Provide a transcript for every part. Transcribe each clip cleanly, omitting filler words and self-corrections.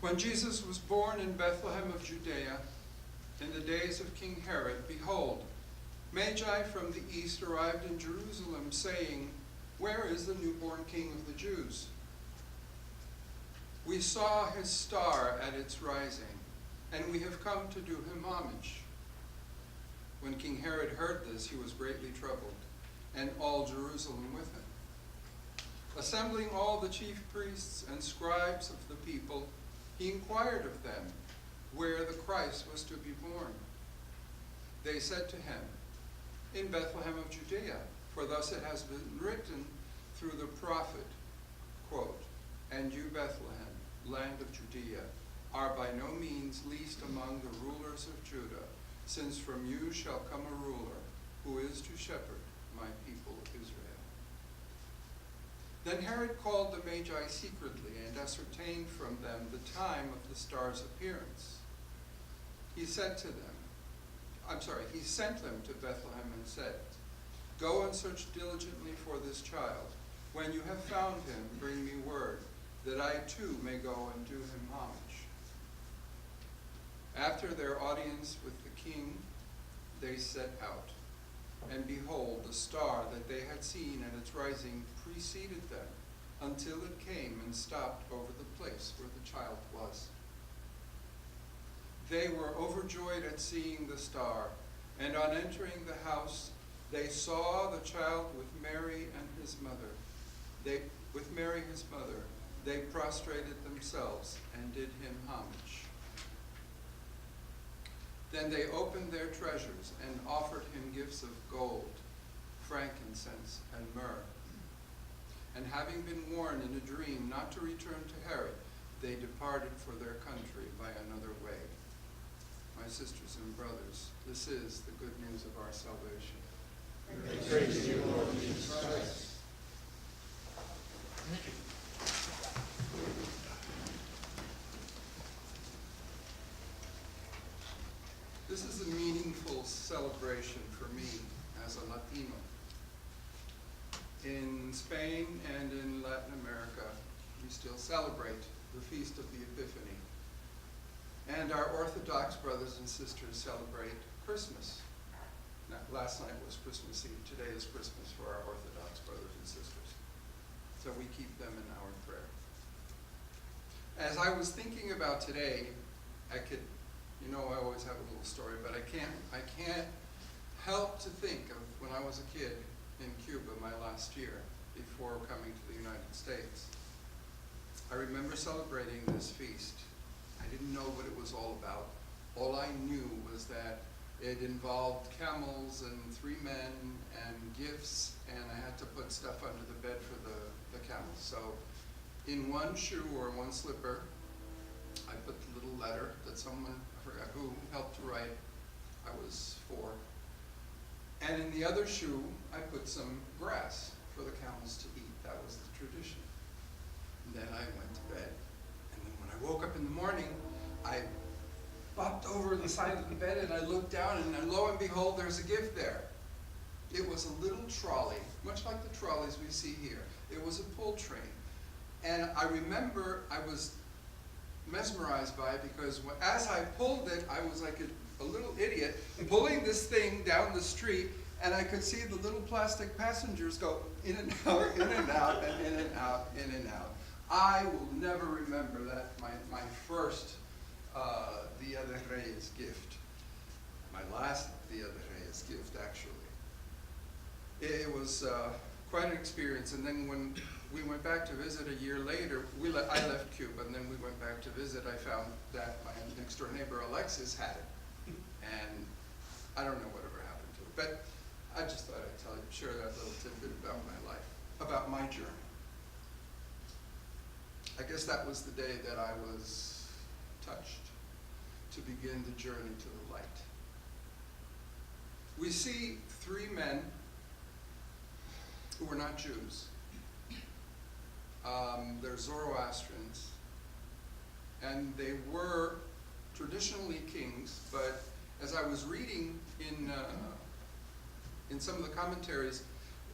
When Jesus was born in Bethlehem of Judea, in the days of King Herod, behold, Magi from the east arrived in Jerusalem, saying, "Where is the newborn King of the Jews? We saw his star at its rising, and we have come to do him homage." When King Herod heard this, he was greatly troubled, and all Jerusalem with him. Assembling all the chief priests and scribes of the people, he inquired of them where the Christ was to be born. They said to him, "In Bethlehem of Judea, for thus it has been written through the prophet, quote, 'And you, Bethlehem, land of Judea, are by no means least among the rulers of Judah, since from you shall come a ruler who is to shepherd my people Israel.'" Then Herod called the Magi secretly and ascertained from them the time of the star's appearance. He sent them to Bethlehem and said, "Go and search diligently for this child. When you have found him, bring me word, that I too may go and do him homage." After their audience with the king, they set out. And behold, the star that they had seen at its rising preceded them, until it came and stopped over the place where the child was. They were overjoyed at seeing the star, and on entering the house, they saw the child with Mary his mother. They prostrated themselves and did him homage. Then they opened their treasures and offered him gifts of gold, frankincense, and myrrh. And having been warned in a dream not to return to Herod, they departed for their country by another way. My sisters and brothers, this is the good news of our salvation. Praise to you, Lord Jesus Christ. This is a meaningful celebration for me as a Latino. In Spain and in Latin America, we still celebrate the Feast of the Epiphany. And our Orthodox brothers and sisters celebrate Christmas. Now, last night was Christmas Eve. Today is Christmas for our Orthodox brothers and sisters. So we keep them in our prayer. As I was thinking about today, I always have a little story, but I can't help to think of when I was a kid in Cuba my last year before coming to the United States. I remember celebrating this feast. I didn't know what it was all about. All I knew was that it involved camels and 3 men and gifts, and I had to put stuff under the bed for the camels. So in one shoe or one slipper, I put the little letter that someone, I forgot who, helped to write. I was 4. And in the other shoe, I put some grass for the camels to eat. That was the tradition. And then I went to bed. And then when I woke up in the morning, I bopped over the side of the bed and I looked down, and lo and behold, there's a gift there. It was a little trolley, much like the trolleys we see here. It was a pull train. And I remember I was mesmerized by it because as I pulled it, I was like a little idiot pulling this thing down the street, and I could see the little plastic passengers go in and out, in and out, and in and out, in and out. I will never remember that, my first Dia de Reyes gift. My last Dia de Reyes gift, actually. It was quite an experience, and then when we went back to visit a year later, I left Cuba, and then we went back to visit. I found that my next door neighbor, Alexis, had it. And I don't know whatever happened to it, but I just thought I'd share that little tidbit about my life, about my journey. I guess that was the day that I was touched to begin the journey to the light. We see 3 men who were not Jews. They're Zoroastrians, and they were traditionally kings, but as I was reading in some of the commentaries,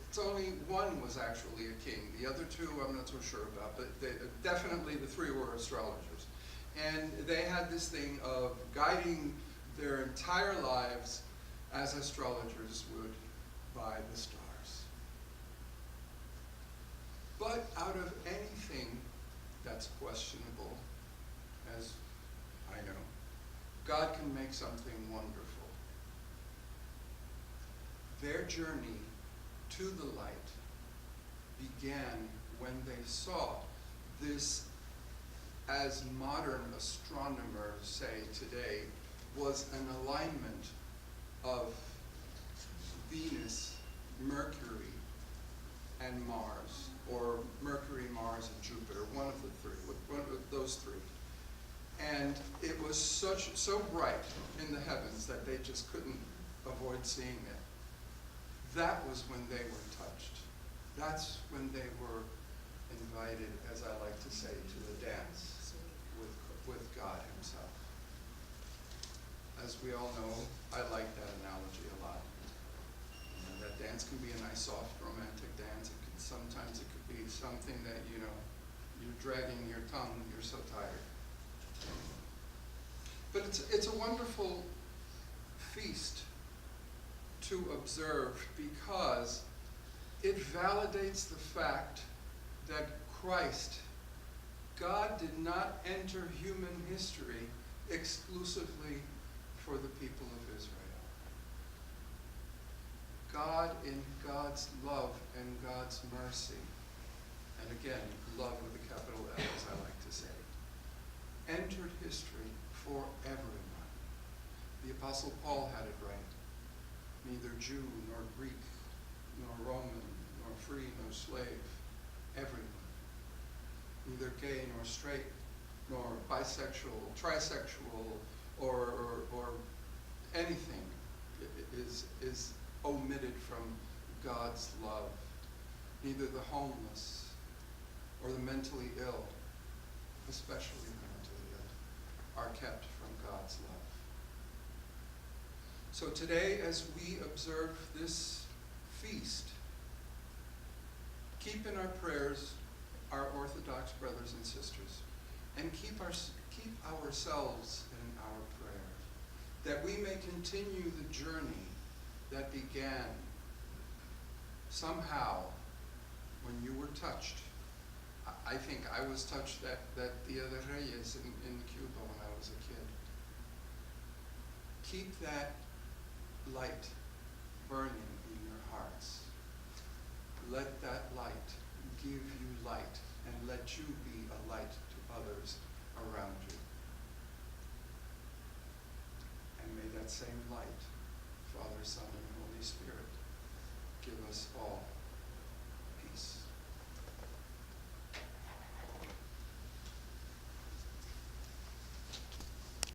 it's only one was actually a king. The other 2 I'm not so sure about, but definitely the 3 were astrologers. And they had this thing of guiding their entire lives as astrologers would by the stars. But out of anything that's questionable, as I know, God can make something wonderful. Their journey to the light began when they saw this, as modern astronomers say today, was an alignment of Venus, Mercury, and Mars, or Mercury, Mars, and Jupiter, one of the three, one of those three. And it was so bright in the heavens that they just couldn't avoid seeing it. That was when they were touched. That's when they were invited, as I like to say, to the dance with God himself. As we all know, I like that analogy a lot. That dance can be a nice, soft, romantic dance. Sometimes it could be something that, you're dragging your tongue, you're so tired. But it's a wonderful feast to observe because it validates the fact that Christ, God, did not enter human history exclusively for the people of Israel. God, in God's love and God's mercy, and again, love with a capital L, as I like to say, entered history for everyone. The Apostle Paul had it right. Neither Jew nor Greek, nor Roman, nor free nor slave, everyone. Neither gay nor straight, nor bisexual, trisexual, or anything is omitted from God's love. Neither the homeless or the mentally ill, especially the mentally ill, are kept from God's love. So today, as we observe this feast, keep in our prayers our Orthodox brothers and sisters, and keep ourselves in our prayer, that we may continue the journey that began somehow when you were touched. I think I was touched that Dia de Reyes in Cuba when I was a kid. Keep that light burning in your hearts. Let that light give you light, and let you be a light to others around you. And may that same light, Father, Son, and Holy Spirit,